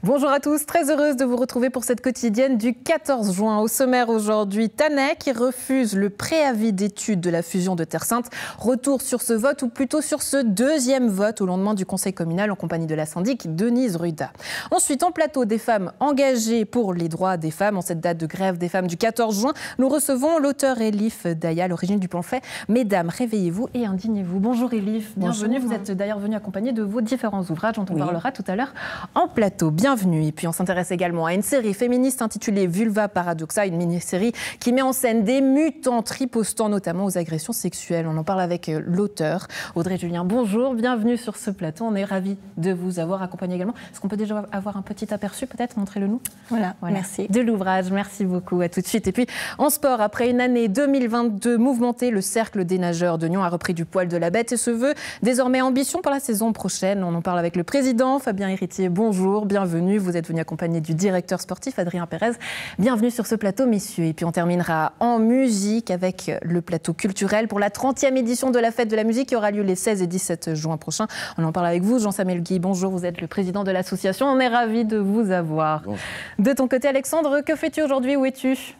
Bonjour à tous, très heureuse de vous retrouver pour cette quotidienne du 14 juin. Au sommaire aujourd'hui, Tannay qui refuse le préavis d'étude de la fusion de Terre Sainte. Retour sur ce vote, ou plutôt sur ce deuxième vote au lendemain du conseil communal en compagnie de la syndic Denise Ruda. Ensuite, en plateau, des femmes engagées pour les droits des femmes. En cette date de grève des femmes du 14 juin, nous recevons l'auteur Elif Daya, l'origine du pamphlet « Mesdames, réveillez-vous et indignez-vous ». Bonjour Elif, bienvenue. Bonjour. Vous êtes d'ailleurs venue accompagnée de vos différents ouvrages dont on parlera tout à l'heure en plateau. Bienvenue. Et puis on s'intéresse également à une série féministe intitulée Vulva Paradoxa, une mini-série qui met en scène des mutantes ripostant notamment aux agressions sexuelles. On en parle avec l'auteur Audrey Julien. Bonjour, bienvenue sur ce plateau. On est ravis de vous avoir accompagné également. Est-ce qu'on peut déjà avoir un petit aperçu, peut-être? Montrez-le nous. Voilà, merci. De l'ouvrage, merci beaucoup. À tout de suite. Et puis en sport, après une année 2022 mouvementée, le Cercle des nageurs de Nyon a repris du poil de la bête et se veut désormais ambition pour la saison prochaine. On en parle avec le président Fabien Héritier. Bonjour, bienvenue. Vous êtes venu accompagné du directeur sportif Adrien Pérez. Bienvenue sur ce plateau, messieurs. Et puis on terminera en musique avec le plateau culturel pour la 30e édition de la Fête de la musique qui aura lieu les 16 et 17 juin prochains. On en parle avec vous, Jean-Samuel Guy. Bonjour, vous êtes le président de l'association. On est ravis de vous avoir. Bonjour. De ton côté, Alexandre, que fais-tu aujourd'hui? Où es-tu?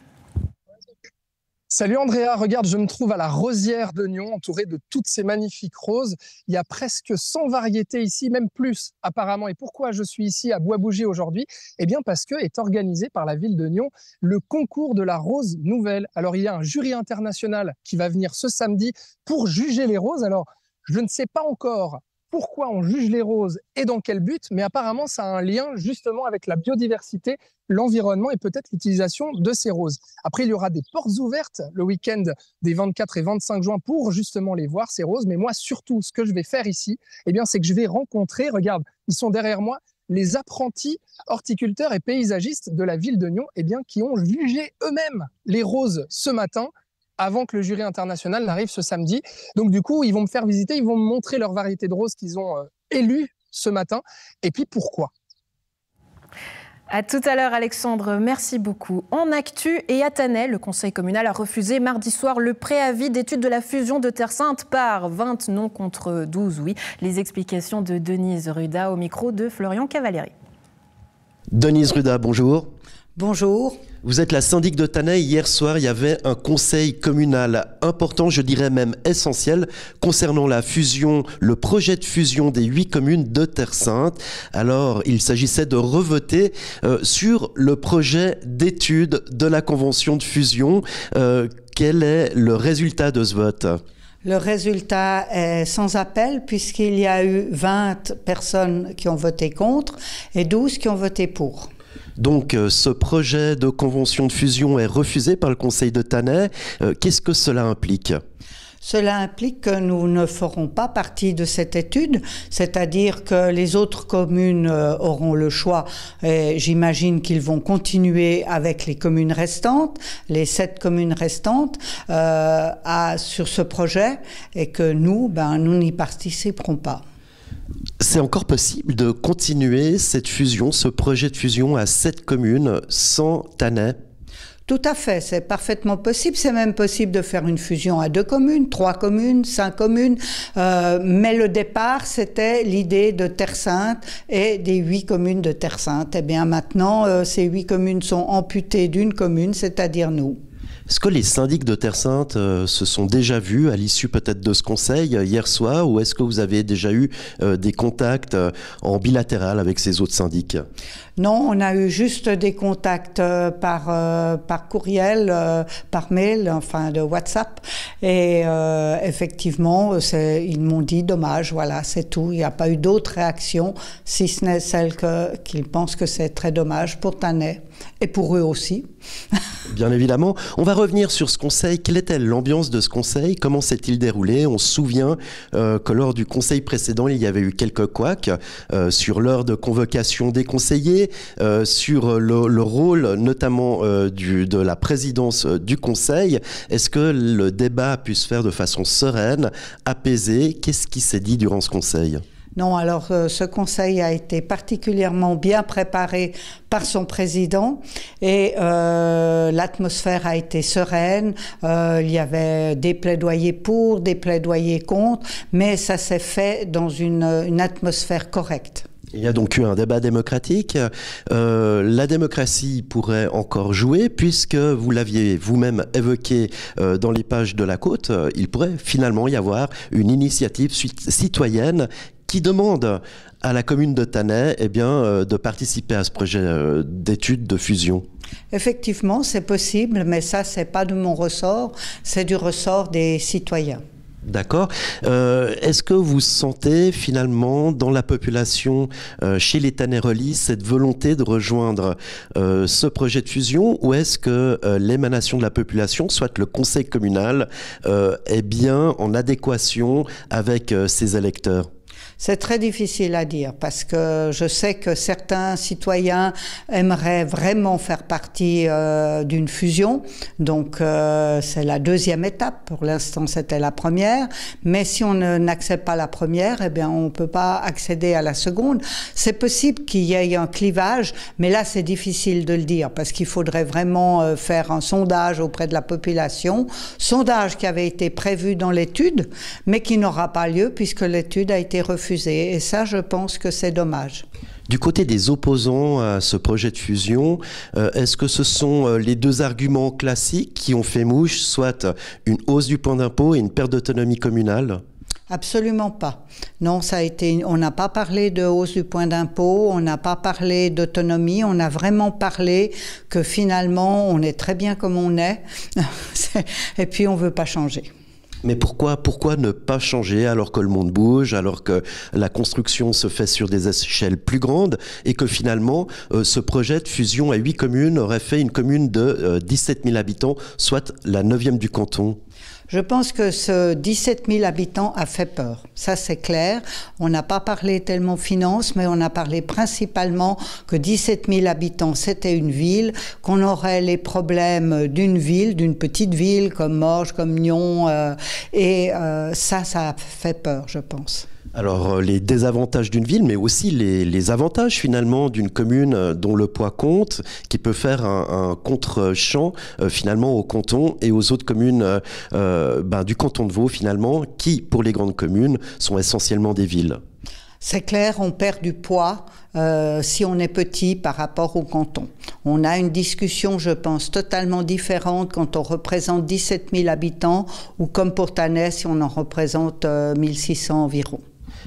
Salut Andrea, regarde, je me trouve à la Rosière de Nyon, entourée de toutes ces magnifiques roses. Il y a presque 100 variétés ici, même plus apparemment. Et pourquoi je suis ici à Bois-Bougie aujourd'hui? Eh bien parce que est organisé par la ville de Nyon le concours de la rose nouvelle. Alors il y a un jury international qui va venir ce samedi pour juger les roses. Alors je ne sais pas encore pourquoi on juge les roses et dans quel but, mais apparemment ça a un lien justement avec la biodiversité, l'environnement et peut-être l'utilisation de ces roses. Après, il y aura des portes ouvertes le week-end des 24 et 25 juin pour justement les voir, ces roses. Mais moi, surtout, ce que je vais faire ici, eh bien, c'est que je vais rencontrer, regarde, ils sont derrière moi, les apprentis horticulteurs et paysagistes de la ville de Nyon, eh bien, qui ont jugé eux-mêmes les roses ce matin, avant que le jury international n'arrive ce samedi. Donc du coup, ils vont me faire visiter, ils vont me montrer leur variété de roses qu'ils ont élues ce matin. Et puis pourquoi? À tout à l'heure, Alexandre. Merci beaucoup. En actu et à Tannay, le conseil communal a refusé mardi soir le préavis d'étude de la fusion de Terre Sainte par 20 non contre 12 oui. Les explications de Denise Ruda au micro de Florian Cavalieri. Denise Ruda, bonjour. Bonjour. Vous êtes la syndic de Tannay. Hier soir, il y avait un conseil communal important, je dirais même essentiel, concernant la fusion, le projet de fusion des 8 communes de Terre Sainte. Alors, il s'agissait de revoter sur le projet d'étude de la convention de fusion. Quel est le résultat de ce vote ? Le résultat est sans appel puisqu'il y a eu 20 personnes qui ont voté contre et 12 qui ont voté pour. Donc, ce projet de convention de fusion est refusé par le conseil de Tannay. Qu'est-ce que cela implique ? Cela implique que nous ne ferons pas partie de cette étude, c'est-à-dire que les autres communes auront le choix, et j'imagine qu'ils vont continuer avec les communes restantes, les 7 communes restantes, sur ce projet, et que nous, nous n'y participerons pas. C'est encore possible de continuer cette fusion, ce projet de fusion à 7 communes sans Tannay? Tout à fait, c'est parfaitement possible. C'est même possible de faire une fusion à 2 communes, 3 communes, 5 communes. Mais le départ, c'était l'idée de Terre Sainte et des 8 communes de Terre Sainte. Eh bien maintenant, ces 8 communes sont amputées d'une commune, c'est-à-dire nous. Est-ce que les syndics de Terre Sainte se sont déjà vus à l'issue peut-être de ce conseil hier soir, ou est-ce que vous avez déjà eu des contacts en bilatéral avec ces autres syndics? Non, on a eu juste des contacts par courriel, par mail, enfin de WhatsApp. Et effectivement, ils m'ont dit dommage, voilà, c'est tout. Il n'y a pas eu d'autres réactions, si ce n'est celle qu'ils pensent que c'est très dommage pour Tannay et pour eux aussi. Bien évidemment. On va revenir sur ce conseil. Quelle était l'ambiance de ce conseil? Comment s'est-il déroulé? On se souvient que lors du conseil précédent, il y avait eu quelques couacs sur l'heure de convocation des conseillers, sur le rôle notamment de la présidence du conseil. Est-ce que le débat a pu se faire de façon sereine, apaisée? Qu'est-ce qui s'est dit durant ce conseil? Non, alors ce conseil a été particulièrement bien préparé par son président et l'atmosphère a été sereine. Il y avait des plaidoyers pour, des plaidoyers contre, mais ça s'est fait dans une atmosphère correcte. Il y a donc eu un débat démocratique. La démocratie pourrait encore jouer puisque vous l'aviez vous-même évoqué dans les pages de la Côte. Il pourrait finalement y avoir une initiative citoyenne qui demande à la commune de Thanay de participer à ce projet d'étude de fusion. Effectivement, c'est possible, mais ça, c'est pas de mon ressort, c'est du ressort des citoyens. D'accord. Est-ce que vous sentez finalement dans la population, chez les Thanairolis, cette volonté de rejoindre ce projet de fusion, ou est-ce que l'émanation de la population, soit le conseil communal, est bien en adéquation avec ses électeurs ? C'est très difficile à dire parce que je sais que certains citoyens aimeraient vraiment faire partie d'une fusion. Donc c'est la deuxième étape. Pour l'instant, c'était la première. Mais si on n'accepte pas la première, eh bien, on ne peut pas accéder à la seconde. C'est possible qu'il y ait un clivage, mais là, c'est difficile de le dire parce qu'il faudrait vraiment faire un sondage auprès de la population. Sondage qui avait été prévu dans l'étude, mais qui n'aura pas lieu puisque l'étude a été refusée. Et ça, je pense que c'est dommage. Du côté des opposants à ce projet de fusion, est-ce que ce sont les deux arguments classiques qui ont fait mouche, soit une hausse du point d'impôt et une perte d'autonomie communale ? Absolument pas. Non, on n'a pas parlé de hausse du point d'impôt, on n'a pas parlé d'autonomie, on a vraiment parlé que finalement, on est très bien comme on est, et puis on ne veut pas changer. Mais pourquoi ne pas changer alors que le monde bouge, alors que la construction se fait sur des échelles plus grandes et que finalement ce projet de fusion à 8 communes aurait fait une commune de 17 000 habitants, soit la 9e du canton? Je pense que ce 17 000 habitants a fait peur. Ça, c'est clair. On n'a pas parlé tellement finances, mais on a parlé principalement que 17 000 habitants, c'était une ville, qu'on aurait les problèmes d'une ville, d'une petite ville comme Morges, comme Nyon, ça a fait peur, je pense. Alors, les désavantages d'une ville, mais aussi les avantages finalement d'une commune dont le poids compte, qui peut faire un contre-champ finalement au canton et aux autres communes du canton de Vaud finalement, qui pour les grandes communes sont essentiellement des villes. C'est clair, on perd du poids si on est petit par rapport au canton. On a une discussion, je pense, totalement différente quand on représente 17 000 habitants ou comme pour Thanay, si on en représente 1600 environ.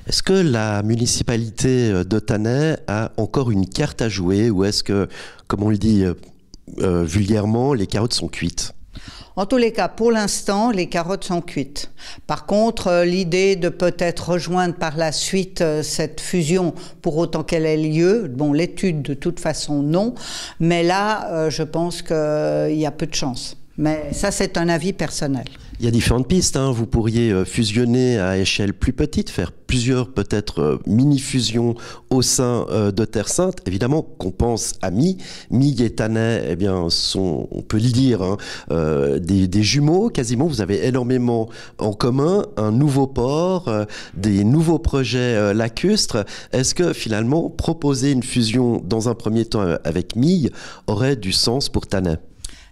Est-ce que la municipalité de Thanay a encore une carte à jouer ou est-ce que, comme on le dit vulgairement, les carottes sont cuites ? En tous les cas, pour l'instant, les carottes sont cuites. Par contre, l'idée de peut-être rejoindre par la suite cette fusion, pour autant qu'elle ait lieu, bon, l'étude de toute façon non, mais là, je pense qu'il y a peu de chance. Mais ça, c'est un avis personnel. Il y a différentes pistes. Vous pourriez fusionner à échelle plus petite, faire plusieurs peut-être mini-fusions au sein de Terre Sainte. Évidemment qu'on pense à Mie et Thanay, sont, on peut le dire, des jumeaux quasiment. Vous avez énormément en commun, un nouveau port, des nouveaux projets lacustres. Est-ce que finalement proposer une fusion dans un premier temps avec Mie aurait du sens pour Thanay ?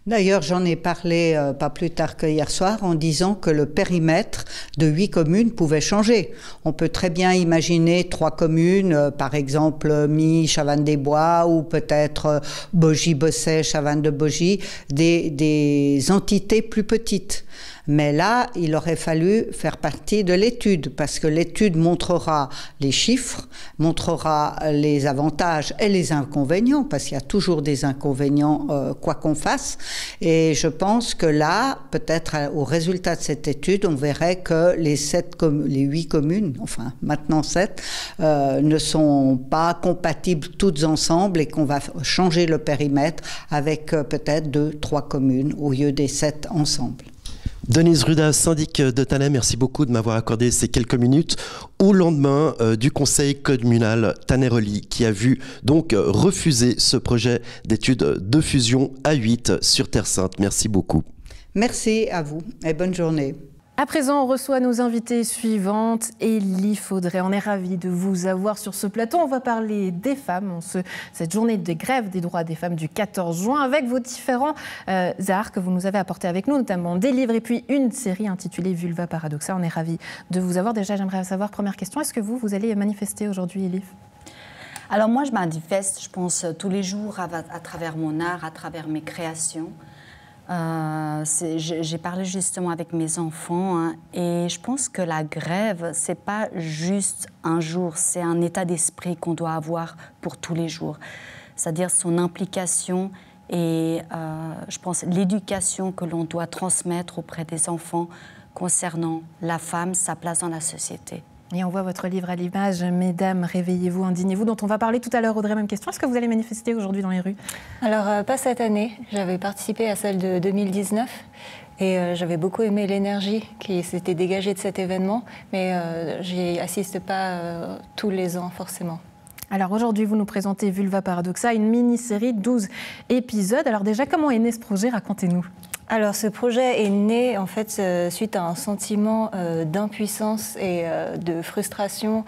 D'ailleurs, j'en ai parlé pas plus tard que hier soir en disant que le périmètre de 8 communes pouvait changer. On peut très bien imaginer 3 communes, par exemple Mie, Chavannes-des-Bois ou peut-être Bogie-Bosset, Chavannes-de-Bogie, des entités plus petites. Mais là, il aurait fallu faire partie de l'étude parce que l'étude montrera les chiffres, montrera les avantages et les inconvénients parce qu'il y a toujours des inconvénients quoi qu'on fasse. Et je pense que là, peut-être au résultat de cette étude, on verrait que les 8 communes, enfin maintenant 7, ne sont pas compatibles toutes ensemble et qu'on va changer le périmètre avec peut-être 2-3 communes au lieu des 7 ensemble. Denise Ruda, syndic de Thanay, merci beaucoup de m'avoir accordé ces quelques minutes au lendemain du conseil communal Thanairolis qui a vu donc refuser ce projet d'étude de fusion à 8 sur Terre Sainte. Merci beaucoup. Merci à vous et bonne journée. À présent, on reçoit nos invités suivantes. Élie Faudrey, on est ravis de vous avoir sur ce plateau. On va parler des femmes, cette journée de grève des droits des femmes du 14 juin, avec vos différents arts que vous nous avez apportés avec nous, notamment des livres et puis une série intitulée Vulva Paradoxa. On est ravis de vous avoir. Déjà, j'aimerais savoir, première question, est-ce que vous allez manifester aujourd'hui, Élie ? Alors moi, je manifeste, je pense, tous les jours à travers mon art, à travers mes créations. J'ai parlé justement avec mes enfants, hein, et je pense que la grève, c'est pas juste un jour, c'est un état d'esprit qu'on doit avoir pour tous les jours. C'est-à-dire son implication et je pense l'éducation que l'on doit transmettre auprès des enfants concernant la femme, sa place dans la société. Et on voit votre livre à l'image, Mesdames, réveillez-vous, indignez-vous, dont on va parler tout à l'heure. Audrey, même question. Est-ce que vous allez manifester aujourd'hui dans les rues? Alors, pas cette année. J'avais participé à celle de 2019 et j'avais beaucoup aimé l'énergie qui s'était dégagée de cet événement, mais j'y assiste pas tous les ans, forcément. Alors aujourd'hui, vous nous présentez Vulva Paradoxa, une mini-série, 12 épisodes. Alors déjà, comment est né ce projet? Racontez-nous. Alors ce projet est né en fait suite à un sentiment d'impuissance et de frustration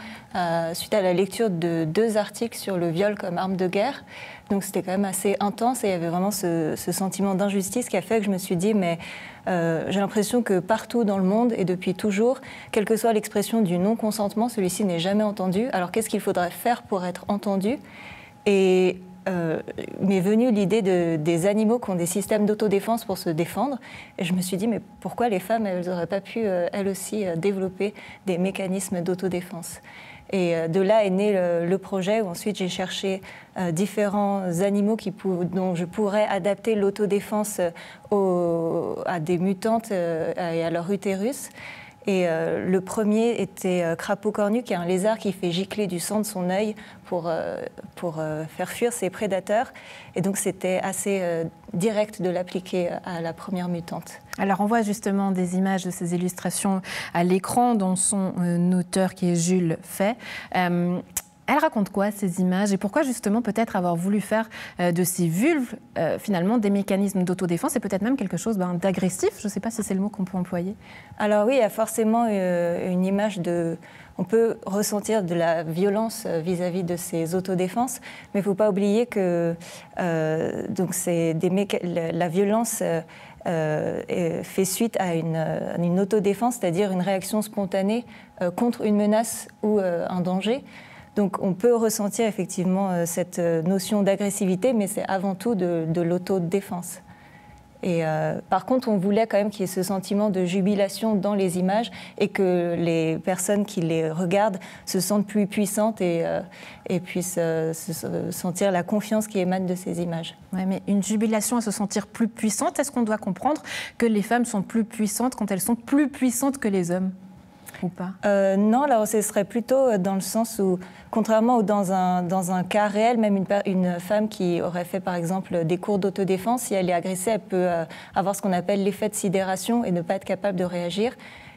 suite à la lecture de 2 articles sur le viol comme arme de guerre. Donc c'était quand même assez intense et il y avait vraiment ce sentiment d'injustice qui a fait que je me suis dit mais j'ai l'impression que partout dans le monde et depuis toujours, quelle que soit l'expression du non-consentement, celui-ci n'est jamais entendu. Alors qu'est-ce qu'il faudrait faire pour être entendu? Et m'est venue l'idée des animaux qui ont des systèmes d'autodéfense pour se défendre. Et je me suis dit, mais pourquoi les femmes, elles n'auraient pas pu, elles aussi, développer des mécanismes d'autodéfense? Et de là est né le projet où ensuite j'ai cherché différents animaux dont je pourrais adapter l'autodéfense à des mutantes et à leur utérus. Et le premier était Crapaud cornu, qui est un lézard qui fait gicler du sang de son œil pour faire fuir ses prédateurs. Et donc c'était assez direct de l'appliquer à la première mutante. Alors on voit justement des images de ces illustrations à l'écran dont son auteur qui est Jules Fay. Elle raconte quoi, ces images, et pourquoi justement peut-être avoir voulu faire de ces vulves finalement des mécanismes d'autodéfense et peut-être même quelque chose d'agressif? Je ne sais pas si c'est le mot qu'on peut employer. Alors oui, il y a forcément une image de... On peut ressentir de la violence vis-à-vis de ces autodéfenses, mais il ne faut pas oublier que donc la violence fait suite à une autodéfense, c'est-à-dire une réaction spontanée contre une menace ou un danger. Donc on peut ressentir effectivement cette notion d'agressivité, mais c'est avant tout de l'autodéfense. Et par contre, on voulait quand même qu'il y ait ce sentiment de jubilation dans les images et que les personnes qui les regardent se sentent plus puissantes et puissent sentir la confiance qui émane de ces images. Ouais, mais une jubilation à se sentir plus puissante, est-ce qu'on doit comprendre que les femmes sont plus puissantes quand elles sont plus puissantes que les hommes ? Ou pas? Non, alors ce serait plutôt dans le sens où, contrairement dans un cas réel, même une femme qui aurait fait par exemple des cours d'autodéfense, si elle est agressée, elle peut avoir ce qu'on appelle l'effet de sidération et ne pas être capable de réagir.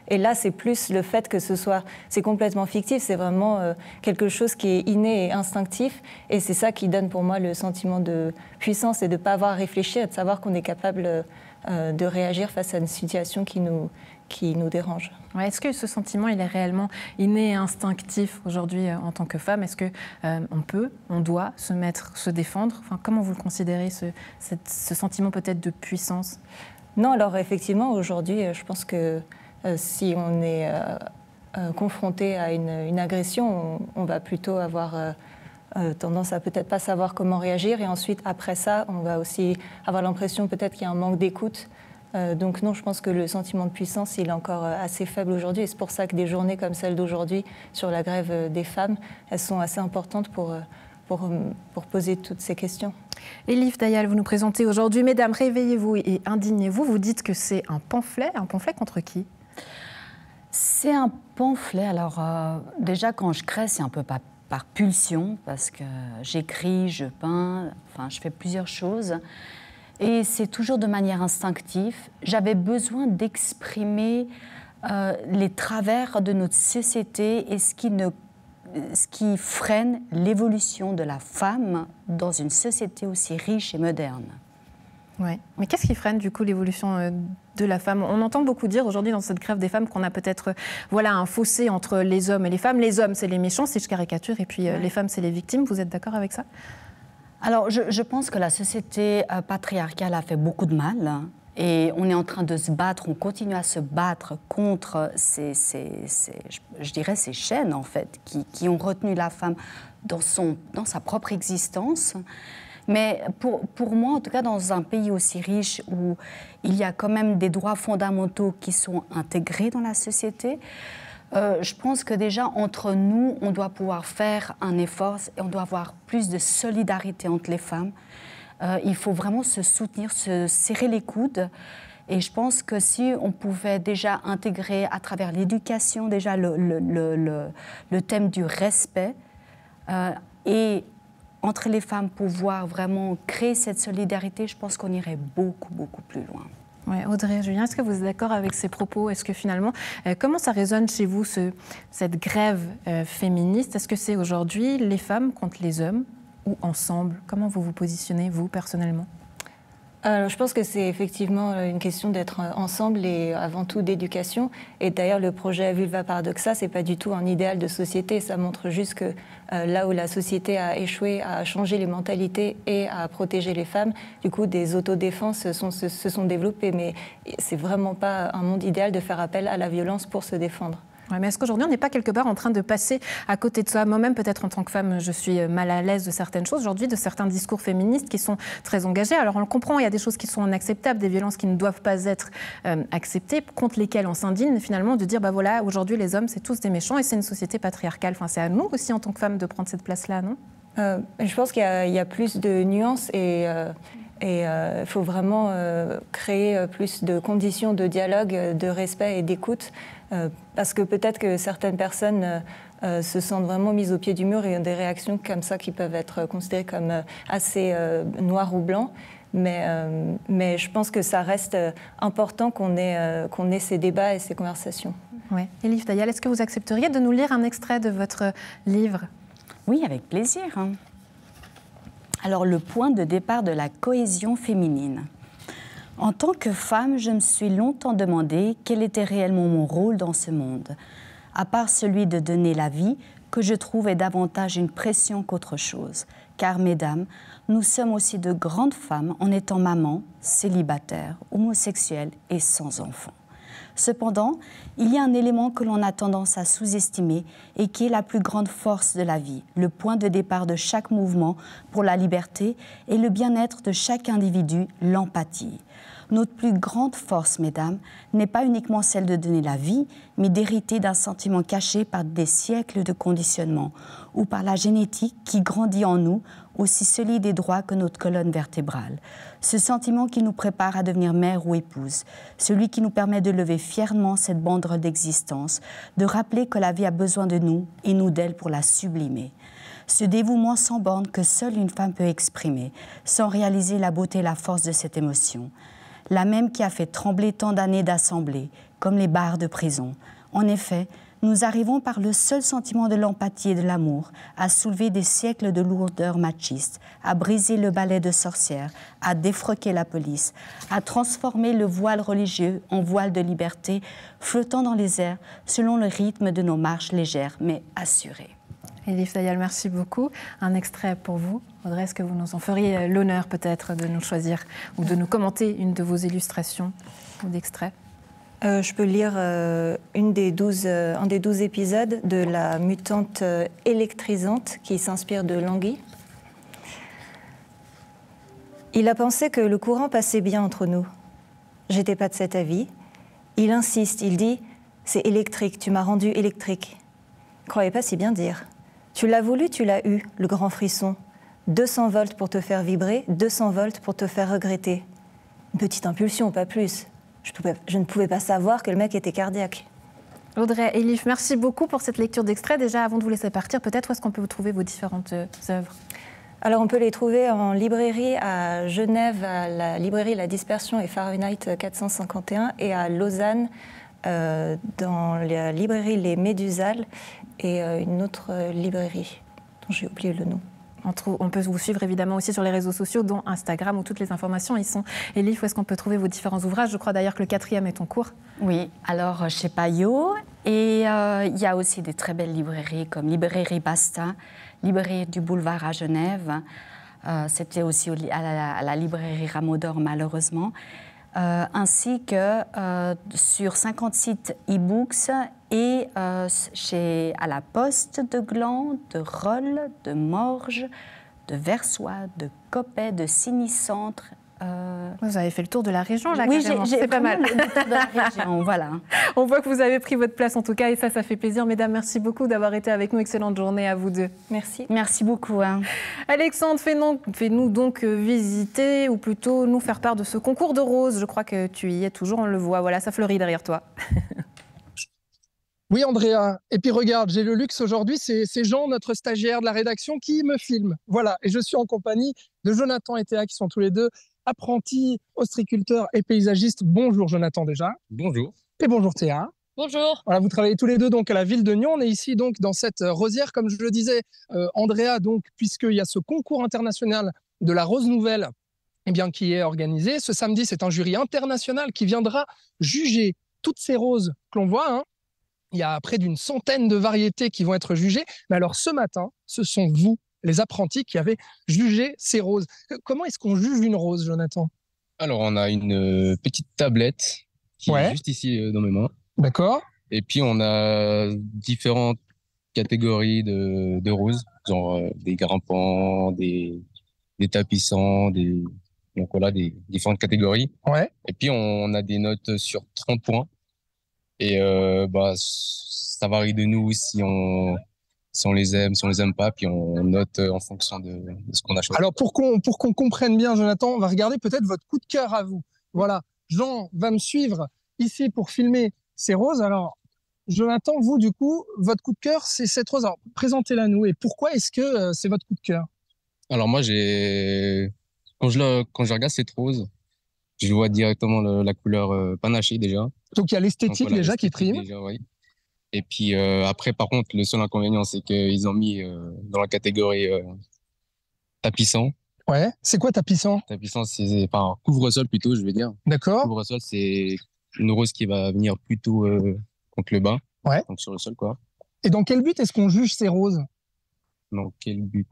Et là, c'est plus le fait que c'est complètement fictif, c'est vraiment quelque chose qui est inné et instinctif. Et c'est ça qui donne pour moi le sentiment de puissance et de ne pas avoir à réfléchir et de savoir qu'on est capable de réagir face à une situation qui nous dérange. Ouais, est-ce que ce sentiment, il est réellement inné et instinctif aujourd'hui en tant que femme? Est-ce qu'on doit se défendre? Enfin, comment vous le considérez, ce sentiment peut-être de puissance? Non, alors effectivement, aujourd'hui, je pense que si on est confronté à une agression, on va plutôt avoir tendance à peut-être pas savoir comment réagir. Et ensuite, après ça, on va aussi avoir l'impression peut-être qu'il y a un manque d'écoute. Donc non, je pense que le sentiment de puissance, il est encore assez faible aujourd'hui. Et c'est pour ça que des journées comme celle d'aujourd'hui sur la grève des femmes, elles sont assez importantes pour poser toutes ces questions. Elif Dayal, vous nous présentez aujourd'hui Mesdames, réveillez-vous et indignez-vous. Vous dites que c'est un pamphlet contre qui? C'est un pamphlet. Alors déjà, quand je crée, c'est un peu par pulsion, parce que j'écris, je peins, enfin, je fais plusieurs choses. Et c'est toujours de manière instinctive. J'avais besoin d'exprimer les travers de notre société et ce qui freine l'évolution de la femme dans une société aussi riche et moderne. Ouais. Mais qu'est-ce qui freine du coup l'évolution de la femme? On entend beaucoup dire aujourd'hui dans cette grève des femmes qu'on a peut-être un fossé entre les hommes et les femmes. Les hommes, c'est les méchants, si je caricature, et puis les femmes, c'est les victimes. Vous êtes d'accord avec ça? Alors, je pense que la société patriarcale a fait beaucoup de mal. Et on est en train de se battre, on continue à se battre contre je dirais ces chaînes, en fait, qui ont retenu la femme dans sa propre existence. Mais pour moi, en tout cas, dans un pays aussi riche où il y a quand même des droits fondamentaux qui sont intégrés dans la société, je pense que déjà, entre nous, on doit pouvoir faire un effort et on doit avoir plus de solidarité entre les femmes. Il faut vraiment se soutenir, se serrer les coudes. Et je pense que si on pouvait déjà intégrer à travers l'éducation déjà le thème du respect et entre les femmes pouvoir vraiment créer cette solidarité, je pense qu'on irait beaucoup, beaucoup plus loin. Ouais, Audrey, Julien, est-ce que vous êtes d'accord avec ces propos? Est-ce que finalement, comment ça résonne chez vous, cette grève féministe? Est-ce que c'est aujourd'hui les femmes contre les hommes ou ensemble? Comment vous vous positionnez, vous, personnellement? Alors, je pense que c'est effectivement une question d'être ensemble et avant tout d'éducation. Et d'ailleurs, le projet Vulva Paradoxa, c'est pas du tout un idéal de société. Ça montre juste que là où la société a échoué à changer les mentalités et à protéger les femmes, du coup, des autodéfenses se sont développées. Mais c'est vraiment pas un monde idéal de faire appel à la violence pour se défendre. Ouais, mais est-ce qu'aujourd'hui, on n'est pas quelque part en train de passer à côté de ça? Moi-même, peut-être en tant que femme, je suis mal à l'aise de certaines choses. Aujourd'hui, de certains discours féministes qui sont très engagés. Alors, on le comprend, il y a des choses qui sont inacceptables, des violences qui ne doivent pas être acceptées, contre lesquelles on s'indigne, finalement, de dire, bah voilà, aujourd'hui, les hommes, c'est tous des méchants et c'est une société patriarcale. Enfin, c'est à nous aussi, en tant que femmes, de prendre cette place-là, non? Je pense qu'il y a plus de nuances et il faut vraiment créer plus de conditions de dialogue, de respect et d'écoute. Parce que peut-être que certaines personnes se sentent vraiment mises au pied du mur et ont des réactions comme ça qui peuvent être considérées comme assez noires ou blancs. Mais je pense que ça reste important qu'on ait ces débats et ces conversations. Oui. Elif Dayal, est-ce que vous accepteriez de nous lire un extrait de votre livre? Oui, avec plaisir. Alors, le point de départ de la cohésion féminine. En tant que femme, je me suis longtemps demandé quel était réellement mon rôle dans ce monde, à part celui de donner la vie, que je trouve est davantage une pression qu'autre chose. Car, mesdames, nous sommes aussi de grandes femmes en étant mamans, célibataires, homosexuelles et sans enfants. Cependant, il y a un élément que l'on a tendance à sous-estimer et qui est la plus grande force de la vie, le point de départ de chaque mouvement pour la liberté et le bien-être de chaque individu, l'empathie. Notre plus grande force, mesdames, n'est pas uniquement celle de donner la vie, mais d'hériter d'un sentiment caché par des siècles de conditionnement ou par la génétique qui grandit en nous, aussi solide et droit que notre colonne vertébrale. Ce sentiment qui nous prépare à devenir mère ou épouse, celui qui nous permet de lever fièrement cette banderole d'existence, de rappeler que la vie a besoin de nous et nous d'elle pour la sublimer. Ce dévouement sans borne que seule une femme peut exprimer, sans réaliser la beauté et la force de cette émotion. La même qui a fait trembler tant d'années d'assemblée, comme les barres de prison. En effet, nous arrivons par le seul sentiment de l'empathie et de l'amour à soulever des siècles de lourdeur machiste, à briser le balai de sorcières, à défroquer la police, à transformer le voile religieux en voile de liberté, flottant dans les airs selon le rythme de nos marches légères mais assurées. Elif Dayal, merci beaucoup. Un extrait pour vous. Audrey, est-ce que vous nous en feriez l'honneur peut-être de nous choisir ou de nous commenter une de vos illustrations ou d'extraits? Je peux lire un des 12 épisodes de La mutante électrisante qui s'inspire de Langui. Il a pensé que le courant passait bien entre nous. J'étais pas de cet avis. Il insiste, il dit « C'est électrique, tu m'as rendu électrique ». Je croyais pas si bien dire. Tu l'as voulu, tu l'as eu, le grand frisson. 200 volts pour te faire vibrer, 200 volts pour te faire regretter. Une petite impulsion, pas plus. Je ne pouvais pas savoir que le mec était cardiaque. Audrey, Elif, merci beaucoup pour cette lecture d'extrait. Déjà, avant de vous laisser partir, peut-être où est-ce qu'on peut vous trouver vos différentes œuvres? Alors, on peut les trouver en librairie à Genève, à la librairie La Dispersion et Fahrenheit 451, et à Lausanne, dans la librairie Les Médusales, et une autre librairie dont j'ai oublié le nom. On peut vous suivre évidemment aussi sur les réseaux sociaux, dont Instagram, où toutes les informations y sont. Elif, où est-ce qu'on peut trouver vos différents ouvrages? Je crois d'ailleurs que le 4e est en cours. Oui, alors chez Payot. Et il y a aussi des très belles librairies comme Librairie Basta, Librairie du Boulevard à Genève. C'était aussi à la librairie Rameau d'Or, malheureusement. ainsi que sur 50 sites e-books et à la Poste de Gland, de Rolle, de Morges, de Versoix, de Coppet, de Signy-Centre. Vous avez fait le tour de la région, là, oui, carrément. C'est pas mal. Le tour de la région, voilà. On voit que vous avez pris votre place, en tout cas, et ça fait plaisir. Mesdames, merci beaucoup d'avoir été avec nous. Excellente journée à vous deux. Merci. Merci beaucoup. Alexandre, fais-nous donc visiter, ou plutôt nous faire part de ce concours de roses. Je crois que tu y es toujours, on le voit. Voilà, ça fleurit derrière toi. Oui, Andrea. Et puis regarde, j'ai le luxe aujourd'hui, c'est Jean, notre stagiaire de la rédaction, qui me filme. Voilà, et je suis en compagnie de Jonathan et Théa, qui sont tous les deux apprentis ostréiculteurs et paysagistes. Bonjour Jonathan déjà. Bonjour. Et bonjour Théa. Bonjour. Voilà, vous travaillez tous les deux donc à la ville de Nyon. On est ici donc dans cette rosière, comme je le disais, Andrea, donc puisqu'il y a ce concours international de la rose nouvelle, eh bien, qui est organisé. Ce samedi, c'est un jury international qui viendra juger toutes ces roses que l'on voit, hein. Il y a près d'une centaine de variétés qui vont être jugées. Mais alors ce matin, ce sont vous, les apprentis, qui avez jugé ces roses. Comment est-ce qu'on juge une rose, Jonathan? Alors, on a une petite tablette qui est juste ici dans mes mains. D'accord. Et puis, on a différentes catégories de roses, genre des grimpants, des tapissants, donc voilà, des différentes catégories. Ouais. Et puis, on a des notes sur 30 points. Et ça varie de nous si on les aime, si on les aime pas, puis on note en fonction de ce qu'on a choisi. Alors pour qu'on comprenne bien, Jonathan, on va regarder peut-être votre coup de cœur à vous. Voilà, Jean va me suivre ici pour filmer ces roses. Alors Jonathan, vous du coup, votre coup de cœur, c'est cette rose. Alors présentez-la nous, et pourquoi est-ce que c'est votre coup de cœur? Alors moi, quand je regarde cette rose, je vois directement la couleur panachée déjà. Donc il y a l'esthétique voilà, déjà qui prime. Déjà, oui. Et puis après, par contre, le seul inconvénient, c'est qu'ils ont mis dans la catégorie tapissant. Ouais. C'est quoi tapissant? Tapissant, c'est enfin couvre-sol plutôt, je vais dire. D'accord. Couvre-sol, c'est une rose qui va venir plutôt contre le bas. Ouais. Donc sur le sol, quoi. Et dans quel but est-ce qu'on juge ces roses? Dans quel but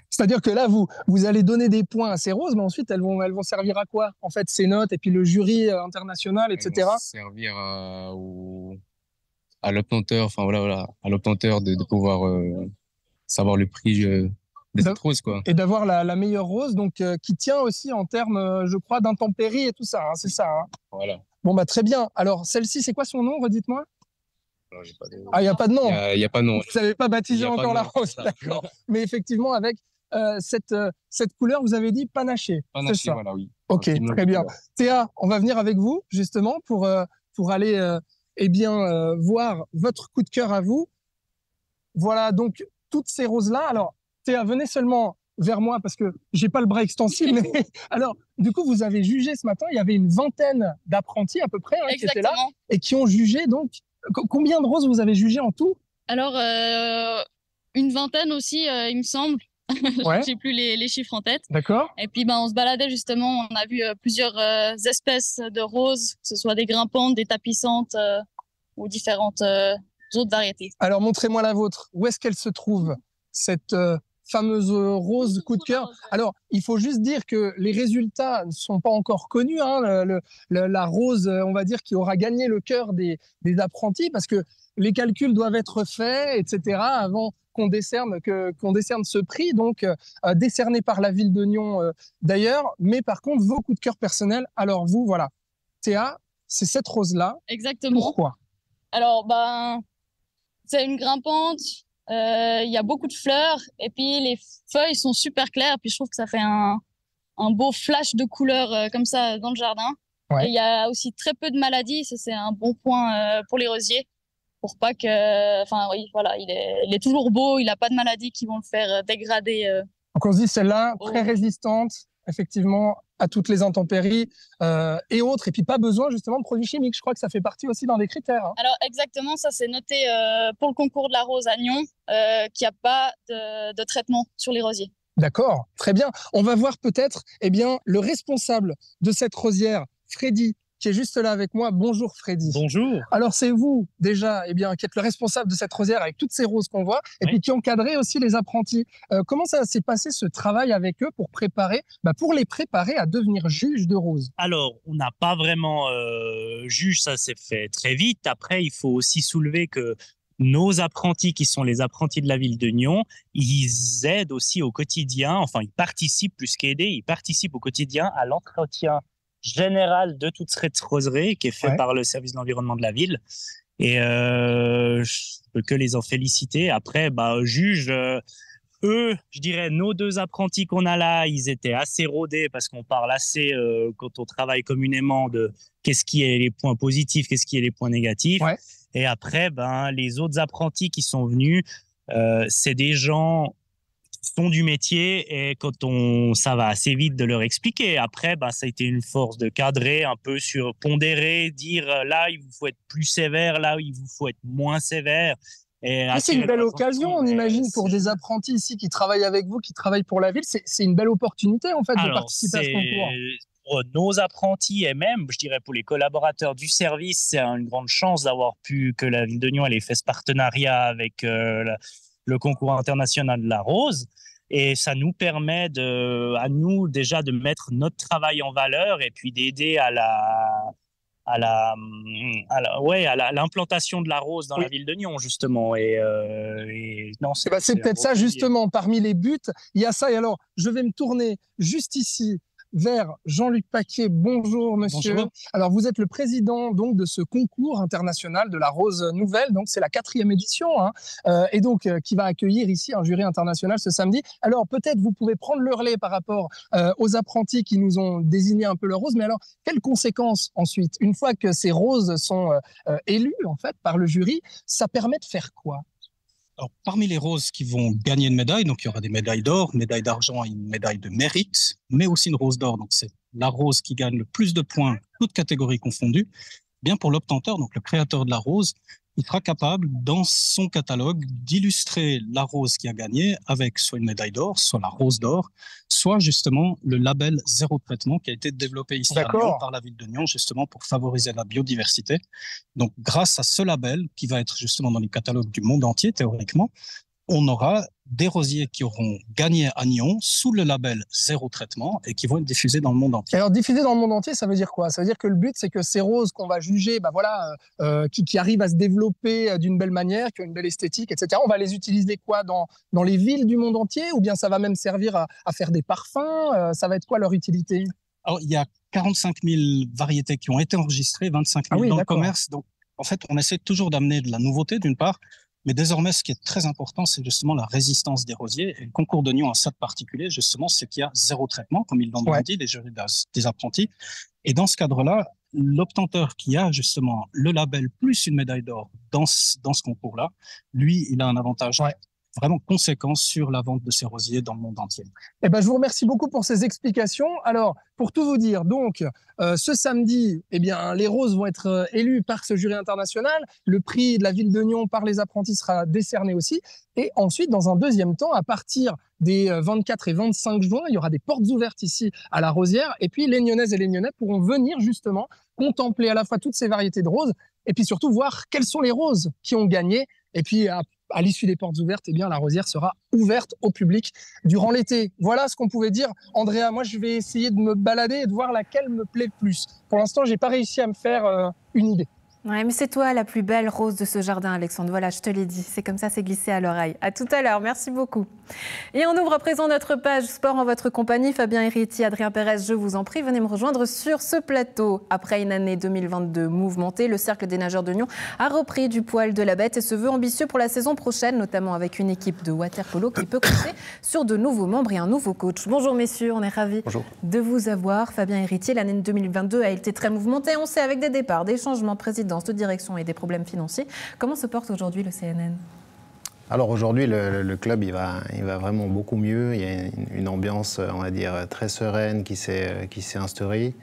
C'est-à-dire que là, vous allez donner des points à ces roses, mais ensuite, elles vont servir à quoi? En fait, ces notes, et puis le jury international, etc. Elles vont servir à l'obtenteur, enfin voilà, à l'obtenteur de pouvoir savoir le prix de cette rose, quoi. Et d'avoir la meilleure rose, donc qui tient aussi en termes, je crois, d'intempéries et tout ça, hein, c'est ça, hein. Voilà. Bon, bah très bien. Alors, celle-ci, c'est quoi son nom? Redites-moi. Non, j'ai pas de... Ah, il n'y a pas de nom. Il n'y a pas de nom. Vous n'avez pas baptisé encore la rose, d'accord. Mais effectivement, avec cette couleur, vous avez dit panaché. Panaché, c'est ça. voilà, oui. Ok, très bien. Théa, on va venir avec vous, justement, pour aller voir votre coup de cœur à vous. Voilà, donc, toutes ces roses-là. Alors, Théa, venez seulement vers moi, parce que j'ai pas le bras extensible. Mais... Alors, du coup, vous avez jugé ce matin, il y avait une vingtaine d'apprentis à peu près, hein, qui étaient là, et qui ont jugé, donc, combien de roses vous avez jugé en tout? Alors, une vingtaine aussi, il me semble. Ouais. J'ai plus les chiffres en tête. D'accord. Et puis, on se baladait justement, on a vu plusieurs espèces de roses, que ce soit des grimpantes, des tapissantes ou différentes autres variétés. Alors, montrez-moi la vôtre. Où est-ce qu'elle se trouve, cette fameuse rose coup de cœur? Alors, il faut juste dire que les résultats ne sont pas encore connus, hein, la rose, on va dire, qui aura gagné le cœur des apprentis, parce que les calculs doivent être faits, etc., avant qu'on décerne ce prix, donc décerné par la ville de Nyon d'ailleurs. Mais par contre, vos coups de cœur personnels, alors vous, voilà. Théa, c'est cette rose-là. Exactement. Pourquoi? Alors, c'est une grimpante. Il y a beaucoup de fleurs et puis les feuilles sont super claires. Puis je trouve que ça fait un beau flash de couleurs comme ça dans le jardin. Ouais. Et il y a aussi très peu de maladies. Ça, c'est un bon point pour les rosiers. Pour pas que... Enfin, oui, voilà, il est toujours beau. Il n'a pas de maladies qui vont le faire dégrader. Donc on se dit, celle-là, très résistante, effectivement, à toutes les intempéries et autres. Et puis pas besoin justement de produits chimiques. Je crois que ça fait partie aussi d'un des critères, hein. Alors exactement, ça c'est noté pour le concours de la rose à Nyon, qu'il n'y a pas de traitement sur les rosiers. D'accord, très bien. On va voir peut-être le responsable de cette rosière, Freddy, qui est juste là avec moi. Bonjour Freddy. Bonjour. Alors c'est vous déjà qui êtes le responsable de cette rosière avec toutes ces roses qu'on voit et puis qui encadrez aussi les apprentis. Comment ça s'est passé ce travail avec eux pour les préparer à devenir juges de roses? Alors, on n'a pas vraiment juge, ça s'est fait très vite. Après, il faut aussi soulever que nos apprentis, qui sont les apprentis de la ville de Nyon, ils aident aussi au quotidien, enfin ils participent plus qu'aider, ils participent au quotidien à l'entretien général de toute cette roseraie qui est fait par le service de l'environnement de la ville. Et je peux que les en féliciter. Après, juge, eux, je dirais, nos deux apprentis qu'on a là, ils étaient assez rodés parce qu'on parle assez, quand on travaille communément, de qu'est-ce qui est les points positifs, qu'est-ce qui est les points négatifs. Ouais. Et après, les autres apprentis qui sont venus, c'est des gens qui sont du métier et ça va assez vite de leur expliquer. Après, ça a été une force de cadrer un peu sur pondérer, dire là, il vous faut être plus sévère, là, il vous faut être moins sévère. C'est une belle occasion, on imagine, pour des apprentis ici qui travaillent avec vous, qui travaillent pour la ville. C'est une belle opportunité, en fait, de participer à ce concours. Pour nos apprentis et même, je dirais, pour les collaborateurs du service, c'est une grande chance que la ville de Nyon ait fait ce partenariat avec le concours international de la rose. Et ça nous permet à nous déjà de mettre notre travail en valeur et puis d'aider à l'implantation de la rose dans la ville de Nyon, justement. C'est peut-être ça, justement, parmi les buts, il y a ça. Et alors, je vais me tourner juste ici vers Jean-Luc Paquet. Bonjour, monsieur. Bonjour. Alors, vous êtes le président donc, de ce concours international de la rose nouvelle. Donc, c'est la 4e édition. Et donc, qui va accueillir ici un jury international ce samedi. Alors, peut-être vous pouvez prendre le relais par rapport aux apprentis qui nous ont désigné un peu leur rose. Mais alors, quelles conséquences ensuite? Une fois que ces roses sont élues, en fait, par le jury, ça permet de faire quoi? Alors, parmi les roses qui vont gagner une médaille, donc il y aura des médailles d'or, médaille d'argent et une médaille de mérite, mais aussi une rose d'or. Donc, c'est la rose qui gagne le plus de points, toutes catégories confondues. Bien pour l'obtenteur, donc le créateur de la rose, il sera capable, dans son catalogue, d'illustrer la rose qui a gagné avec soit une médaille d'or, soit la rose d'or, soit justement le label zéro traitement qui a été développé ici à Nyon par la ville de Nyon, justement pour favoriser la biodiversité. Donc, grâce à ce label, qui va être justement dans les catalogues du monde entier, théoriquement, on aura des rosiers qui auront gagné à Nyon sous le label zéro traitement et qui vont être diffusés dans le monde entier. Alors, diffusés dans le monde entier, ça veut dire quoi? Ça veut dire que le but, c'est que ces roses qu'on va juger, qui arrivent à se développer d'une belle manière, qui ont une belle esthétique, etc., on va les utiliser quoi dans les villes du monde entier? Ou bien ça va même servir à faire des parfums? Ça va être quoi leur utilité? Alors, il y a 45 000 variétés qui ont été enregistrées, 25 000 dans le commerce. Donc, en fait, on essaie toujours d'amener de la nouveauté, d'une part. Mais désormais, ce qui est très important, c'est justement la résistance des rosiers. Et le concours de Nyon a ça de particulier, justement, c'est qu'il y a zéro traitement, comme ils l'ont dit, les jurys des apprentis. Et dans ce cadre-là, l'obtenteur qui a justement le label plus une médaille d'or dans ce concours-là, lui, il a un avantage vraiment conséquent sur la vente de ces rosiers dans le monde entier. Eh ben, je vous remercie beaucoup pour ces explications. Alors, pour tout vous dire, donc, ce samedi, les roses vont être élues par ce jury international. Le prix de la ville de Nyon par les apprentis sera décerné aussi. Et ensuite, dans un deuxième temps, à partir des 24 et 25 juin, il y aura des portes ouvertes ici à la Rosière. Et puis, les Nyonnaises et les Nyonnais pourront venir justement contempler à la fois toutes ces variétés de roses et puis surtout voir quelles sont les roses qui ont gagné. Et puis, à l'issue des portes ouvertes, la Rosière sera ouverte au public durant l'été. Voilà ce qu'on pouvait dire. Andrea, moi, je vais essayer de me balader et de voir laquelle me plaît le plus. Pour l'instant, je n'ai pas réussi à me faire une idée. Ouais, mais c'est toi la plus belle rose de ce jardin, Alexandre. Voilà, je te l'ai dit. C'est comme ça, c'est glissé à l'oreille. À tout à l'heure. Merci beaucoup. Et on ouvre à présent notre page sport en votre compagnie. Fabien Héritier, Adrien Pérez, je vous en prie, venez me rejoindre sur ce plateau. Après une année 2022 mouvementée, le Cercle des nageurs de Nyon a repris du poil de la bête et se veut ambitieux pour la saison prochaine, notamment avec une équipe de water-polo qui peut compter sur de nouveaux membres et un nouveau coach. Bonjour messieurs, on est ravis de vous avoir. Fabien Héritier, l'année 2022 a été très mouvementée. On sait, avec des départs, des changements de présidence, de direction et des problèmes financiers. Comment se porte aujourd'hui le CNN ? Alors aujourd'hui, le club, il va vraiment beaucoup mieux. Il y a une ambiance, on va dire, très sereine qui s'est instaurée.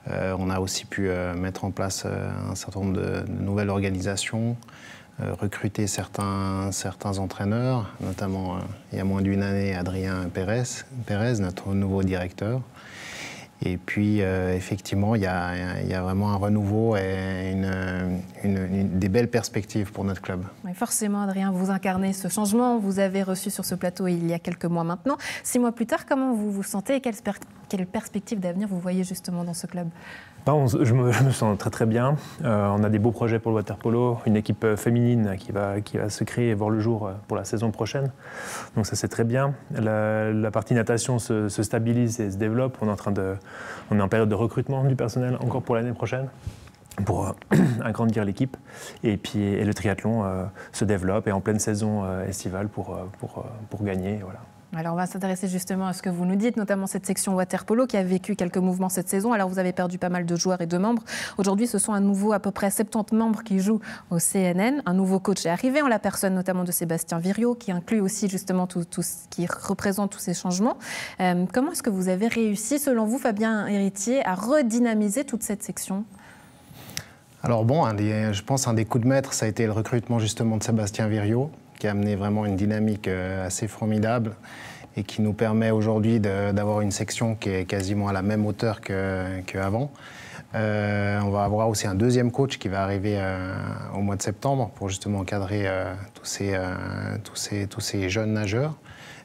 On a aussi pu mettre en place un certain nombre de nouvelles organisations, recruter certains entraîneurs, notamment il y a moins d'une année, Adrien Pérez, notre nouveau directeur. Et puis, effectivement, il y a vraiment un renouveau et des belles perspectives pour notre club. Oui, forcément, Adrien, vous incarnez ce changement. Vous avez reçu sur ce plateau il y a quelques mois maintenant. 6 mois plus tard, comment vous vous sentez et quelle perspective d'avenir vous voyez justement dans ce club? Je me sens très très bien. On a des beaux projets pour le water-polo, une équipe féminine qui va se créer et voir le jour pour la saison prochaine. Donc ça c'est très bien. La partie natation se stabilise et se développe. On est en période de recrutement du personnel encore pour l'année prochaine pour agrandir l'équipe. Et le triathlon se développe et en pleine saison estivale pour gagner. Voilà. Alors on va s'intéresser justement à ce que vous nous dites, notamment cette section water-polo qui a vécu quelques mouvements cette saison. Alors vous avez perdu pas mal de joueurs et de membres. Aujourd'hui, ce sont à nouveau à peu près 70 membres qui jouent au CNN. Un nouveau coach est arrivé en la personne notamment de Sébastien Viriot, qui inclut aussi justement tout ce qui représente tous ces changements. Comment est-ce que vous avez réussi, selon vous, Fabien Héritier, à redynamiser toute cette section ? Alors bon, je pense un des coups de maître, ça a été le recrutement justement de Sébastien Viriot, qui a amené vraiment une dynamique assez formidable et qui nous permet aujourd'hui d'avoir une section qui est quasiment à la même hauteur qu'avant. On va avoir aussi un deuxième coach qui va arriver au mois de septembre pour justement encadrer tous ces jeunes nageurs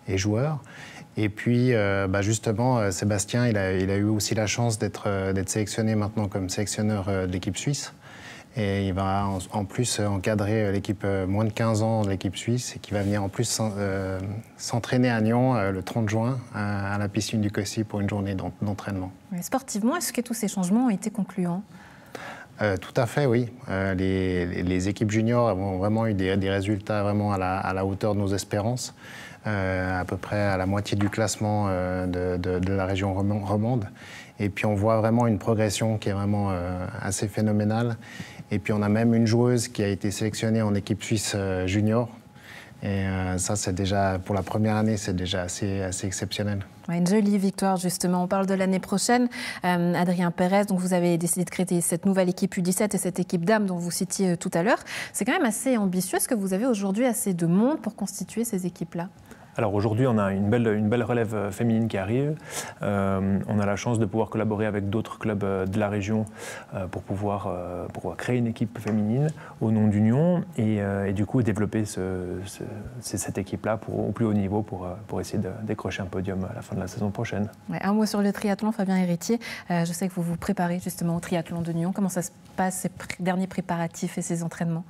et joueurs. Et puis justement, Sébastien, il a eu aussi la chance d'être sélectionné maintenant comme sélectionneur de l'équipe suisse. Et il va en plus encadrer l'équipe moins de 15 ans de l'équipe suisse et qui va venir en plus s'entraîner à Nyon le 30 juin à la piscine du Cossy pour une journée d'entraînement. Sportivement, est-ce que tous ces changements ont été concluants ? Tout à fait, oui. Les équipes juniors ont vraiment eu des résultats vraiment à la hauteur de nos espérances. À peu près à la moitié du classement de la région romande. Et puis on voit vraiment une progression qui est vraiment assez phénoménale. Et puis on a même une joueuse qui a été sélectionnée en équipe suisse junior. Et ça, c'est déjà, pour la première année, c'est déjà assez exceptionnel. Ouais, une jolie victoire, justement. On parle de l'année prochaine. Adrien Pérez, donc vous avez décidé de créer cette nouvelle équipe U17 et cette équipe dames dont vous citiez tout à l'heure. C'est quand même assez ambitieux. Est-ce que vous avez aujourd'hui assez de monde pour constituer ces équipes-là ? Alors aujourd'hui, on a une belle relève féminine qui arrive. On a la chance de pouvoir collaborer avec d'autres clubs de la région pour pouvoir créer une équipe féminine au nom d'Union et du coup développer cette équipe-là au plus haut niveau pour essayer de décrocher un podium à la fin de la saison prochaine. Ouais, un mot sur le triathlon, Fabien Héritier. Je sais que vous vous préparez justement au triathlon de Nyon. Comment ça se passe, ces derniers préparatifs et ces entraînements ?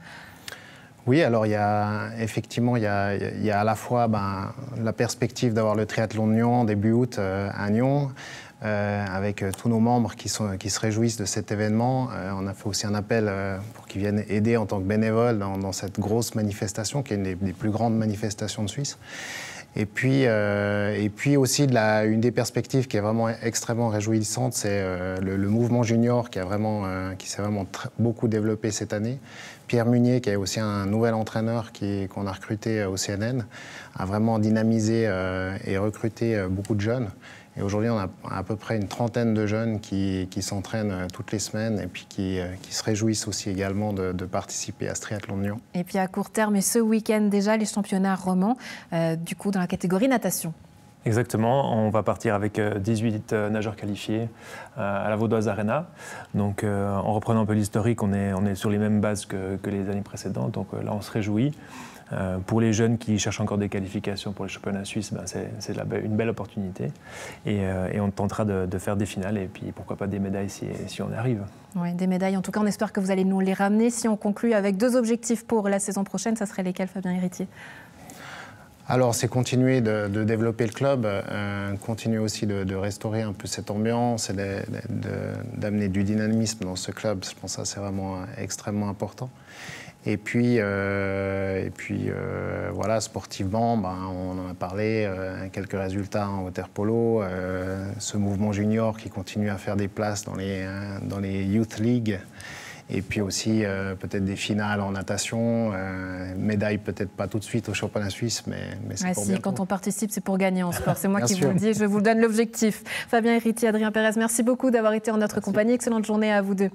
Oui, alors il y a à la fois la perspective d'avoir le triathlon de Nyon début août à Nyon, avec tous nos membres qui se réjouissent de cet événement. On a fait aussi un appel pour qu'ils viennent aider en tant que bénévoles dans cette grosse manifestation, qui est une des plus grandes manifestations de Suisse. Et puis aussi, une des perspectives qui est vraiment extrêmement réjouissante, c'est le mouvement junior qui s'est vraiment beaucoup développé cette année. Pierre Munier, qui est aussi un nouvel entraîneur qu'on a recruté au CNN, a vraiment dynamisé et recruté beaucoup de jeunes. Et aujourd'hui, on a à peu près une trentaine de jeunes qui s'entraînent toutes les semaines et puis qui se réjouissent aussi également de participer à ce triathlon de Nyon. Et puis à court terme, et ce week-end déjà, les championnats romans, du coup dans la catégorie natation. Exactement, on va partir avec 18 nageurs qualifiés à la Vaudoise Arena. Donc en reprenant un peu l'historique, on est sur les mêmes bases que les années précédentes. Donc là, on se réjouit. Pour les jeunes qui cherchent encore des qualifications pour les championnats suisses, c'est une belle opportunité. Et on tentera de faire des finales et puis pourquoi pas des médailles si on y arrive. Oui, des médailles. En tout cas, on espère que vous allez nous les ramener. Si on conclut avec 2 objectifs pour la saison prochaine, ça serait lesquels, Fabien Héritier ? Alors, c'est continuer de développer le club, continuer aussi de restaurer un peu cette ambiance et d'amener du dynamisme dans ce club. Je pense que ça, c'est vraiment extrêmement important. Et puis voilà, sportivement, on en a parlé, quelques résultats en water-polo, ce mouvement junior qui continue à faire des places dans les Youth League. Et puis aussi peut-être des finales en natation, médaille peut-être pas tout de suite au championnat suisse, mais c'est pour bientôt. Quand on participe, c'est pour gagner en sport. C'est moi qui vous le dis, je vous donne l'objectif. Fabien Héritier, Adrien Pérez, merci beaucoup d'avoir été en notre compagnie. Excellente journée à vous deux.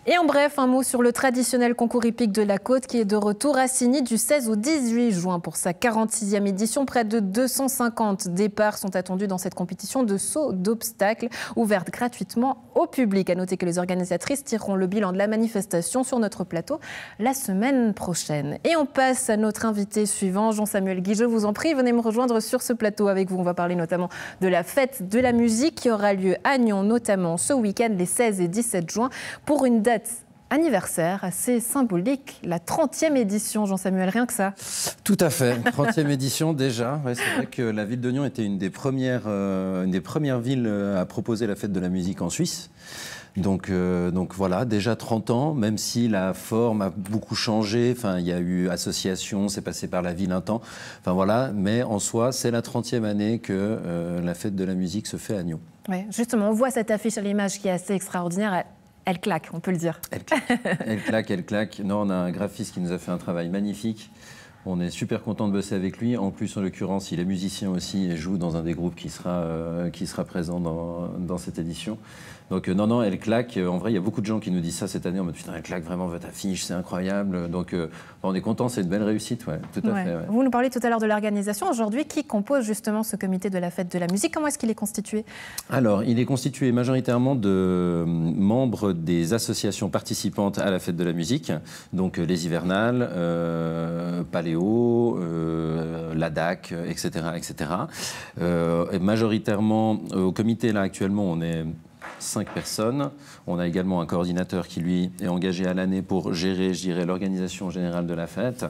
Et en bref, un mot sur le traditionnel concours hippique de la Côte qui est de retour à Signy du 16 au 18 juin pour sa 46e édition. Près de 250 départs sont attendus dans cette compétition de saut d'obstacles ouverte gratuitement au public. À noter que les organisatrices tireront le bilan de la manifestation sur notre plateau la semaine prochaine. Et on passe à notre invité suivant, Jean-Samuel Guy. Je vous en prie, venez me rejoindre sur ce plateau avec vous. On va parler notamment de la fête de la musique qui aura lieu à Nyon, notamment ce week-end, les 16 et 17 juin, pour une date anniversaire assez symbolique, la 30e édition, Jean-Samuel, rien que ça. Tout à fait, 30e édition déjà. Ouais, c'est vrai que la ville de Nyon était une des premières villes à proposer la fête de la musique en Suisse. Donc voilà, déjà 30 ans, même si la forme a beaucoup changé. Enfin, il y a eu association, c'est passé par la ville un temps. Enfin voilà, mais en soi, c'est la 30e année que la fête de la musique se fait à Nyon. Ouais, justement, on voit cette affiche à l'image qui est assez extraordinaire. Elle claque, on peut le dire. Elle claque, elle claque. Non, on a un graphiste qui nous a fait un travail magnifique. On est super content de bosser avec lui. En plus, en l'occurrence, il est musicien aussi et joue dans un des groupes qui sera présent dans cette édition. Donc non, elle claque. En vrai, il y a beaucoup de gens qui nous disent ça cette année. En mode, putain, elle claque vraiment votre affiche, c'est incroyable. Donc on est content, c'est une belle réussite, ouais, tout à fait. Ouais. Vous nous parliez tout à l'heure de l'organisation. Aujourd'hui, qui compose justement ce comité de la fête de la musique? Comment est-ce qu'il est constitué? Alors, il est constitué majoritairement de membres des associations participantes à la fête de la musique. Donc les Hivernales, Paléo, l'ADAC, etc. etc. Et majoritairement, au comité, là, actuellement, on est 5 personnes. On a également un coordinateur qui, lui, est engagé à l'année pour gérer, je dirais, l'organisation générale de la fête.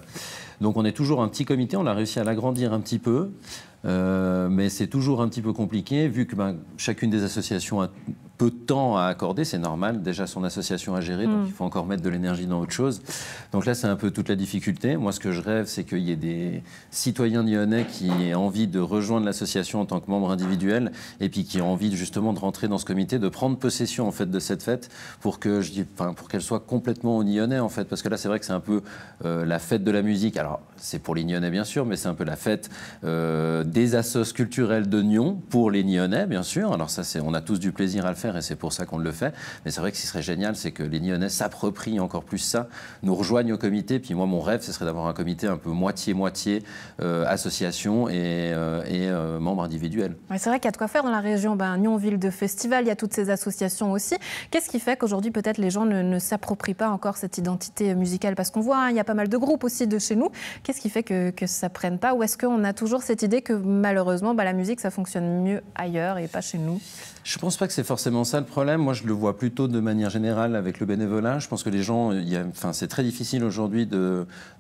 Donc on est toujours un petit comité, on a réussi à l'agrandir un petit peu, mais c'est toujours un petit peu compliqué, vu que chacune des associations a peu de temps à accorder, c'est normal, déjà son association à gérer, donc il faut encore mettre de l'énergie dans autre chose. Donc là, c'est un peu toute la difficulté. Moi, ce que je rêve, c'est qu'il y ait des citoyens nyonnais qui aient envie de rejoindre l'association en tant que membre individuel, et puis qui ont envie justement de rentrer dans ce comité, de prendre possession en fait de cette fête, pour qu'elle soit complètement aux Nyonnais en fait, parce que là, c'est vrai que c'est un peu la fête de la musique. Alors, c'est pour les Nyonnais bien sûr, mais c'est un peu la fête des assos culturels de Nyon pour les Nyonnais bien sûr. Alors ça, on a tous du plaisir à le faire et c'est pour ça qu'on le fait. Mais c'est vrai que ce qui serait génial, c'est que les Nyonnais s'approprient encore plus ça, nous rejoignent au comité. Puis moi, mon rêve, ce serait d'avoir un comité un peu moitié-moitié association et membres individuels. Ouais, c'est vrai qu'il y a de quoi faire dans la région. Nyon, ville de festival, il y a toutes ces associations aussi. Qu'est-ce qui fait qu'aujourd'hui, peut-être, les gens ne s'approprient pas encore cette identité musicale? Parce qu'on voit, il y a pas mal de groupes aussi de chez nous. Qu'est-ce qui fait que ça ne prenne pas? Ou est-ce qu'on a toujours cette idée que malheureusement, la musique, ça fonctionne mieux ailleurs et pas chez nous? Je ne pense pas que c'est forcément ça le problème. Moi, je le vois plutôt de manière générale avec le bénévolat. Je pense que les gens, c'est très difficile aujourd'hui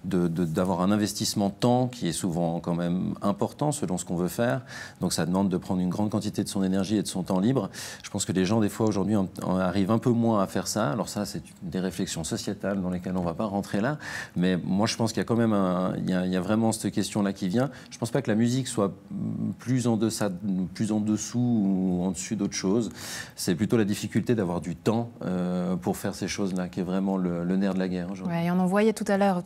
d'avoir un investissement temps qui est souvent quand même important selon ce qu'on veut faire. Donc ça demande de prendre une grande quantité de son énergie et de son temps libre. Je pense que les gens, des fois, aujourd'hui, arrivent un peu moins à faire ça. Alors ça, c'est des réflexions sociétales dans lesquelles on ne va pas rentrer là. Mais moi, je pense qu'il y a quand même il y a vraiment cette question-là qui vient. Je ne pense pas que la musique soit plus en dessous ou en dessus d'autres choses. C'est plutôt la difficulté d'avoir du temps pour faire ces choses-là qui est vraiment le nerf de la guerre aujourd'hui. Ouais, et on en voyait tout à l'heure,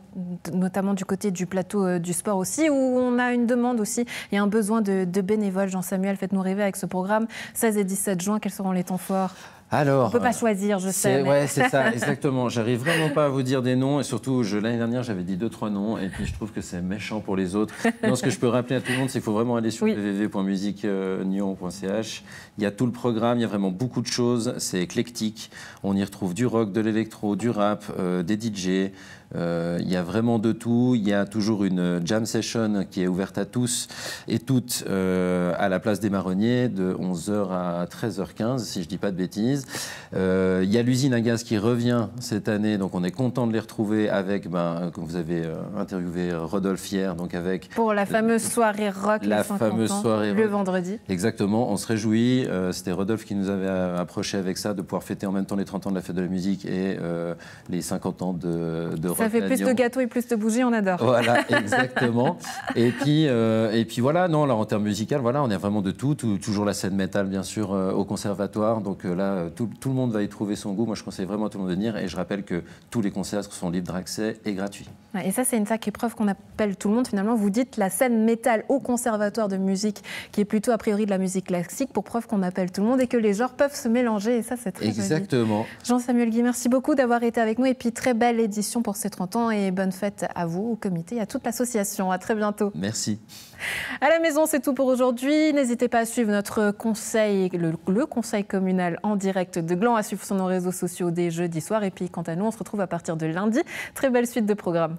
notamment du côté du plateau du sport aussi, où on a une demande aussi, il y a un besoin de bénévoles. Jean-Samuel, faites-nous rêver avec ce programme. 16 et 17 juin, quels seront les temps forts? Alors, on ne peut pas choisir, je sais. Ouais, c'est ça, exactement. J'arrive vraiment pas à vous dire des noms. Et surtout, l'année dernière, j'avais dit 2-3 noms. Et puis, je trouve que c'est méchant pour les autres. Non, ce que je peux rappeler à tout le monde, c'est qu'il faut vraiment aller sur www.musiquenyon.ch. Il y a tout le programme, il y a vraiment beaucoup de choses. C'est éclectique. On y retrouve du rock, de l'électro, du rap, des DJ. Il y a vraiment de tout. Il y a toujours une jam session qui est ouverte à tous et toutes à la place des Marronniers de 11h à 13h15, si je ne dis pas de bêtises. Il y a l'usine à gaz qui revient cette année, donc on est content de les retrouver avec, comme vous avez interviewé Rodolphe hier, donc avec... Pour la fameuse soirée rock, la fameuse soirée le vendredi. Exactement, on se réjouit. C'était Rodolphe qui nous avait approché avec ça, de pouvoir fêter en même temps les 30 ans de la fête de la musique et les 50 ans de rock. Ça fait plus de gâteaux et plus de bougies, on adore. Voilà, exactement. Et puis voilà, non, là en termes musical, voilà, on a vraiment de tout, toujours la scène métal bien sûr au conservatoire, donc là tout le monde va y trouver son goût. Moi je conseille vraiment à tout le monde de venir et je rappelle que tous les concerts sont libres d'accès et gratuits. Et ça, c'est une sacrée preuve qu'on appelle tout le monde. Finalement, vous dites la scène métal au conservatoire de musique, qui est plutôt a priori de la musique classique, pour preuve qu'on appelle tout le monde et que les genres peuvent se mélanger. Et ça, c'est très Exactement. joli. Jean-Samuel Guy, merci beaucoup d'avoir été avec nous. Et puis, très belle édition pour ces 30 ans. Et bonne fête à vous, au comité et à toute l'association. À très bientôt. Merci. À la maison, c'est tout pour aujourd'hui. N'hésitez pas à suivre notre conseil, le conseil communal en direct de Gland, à suivre sur nos réseaux sociaux dès jeudi soir. Et puis, quant à nous, on se retrouve à partir de lundi. Très belle suite de programmes.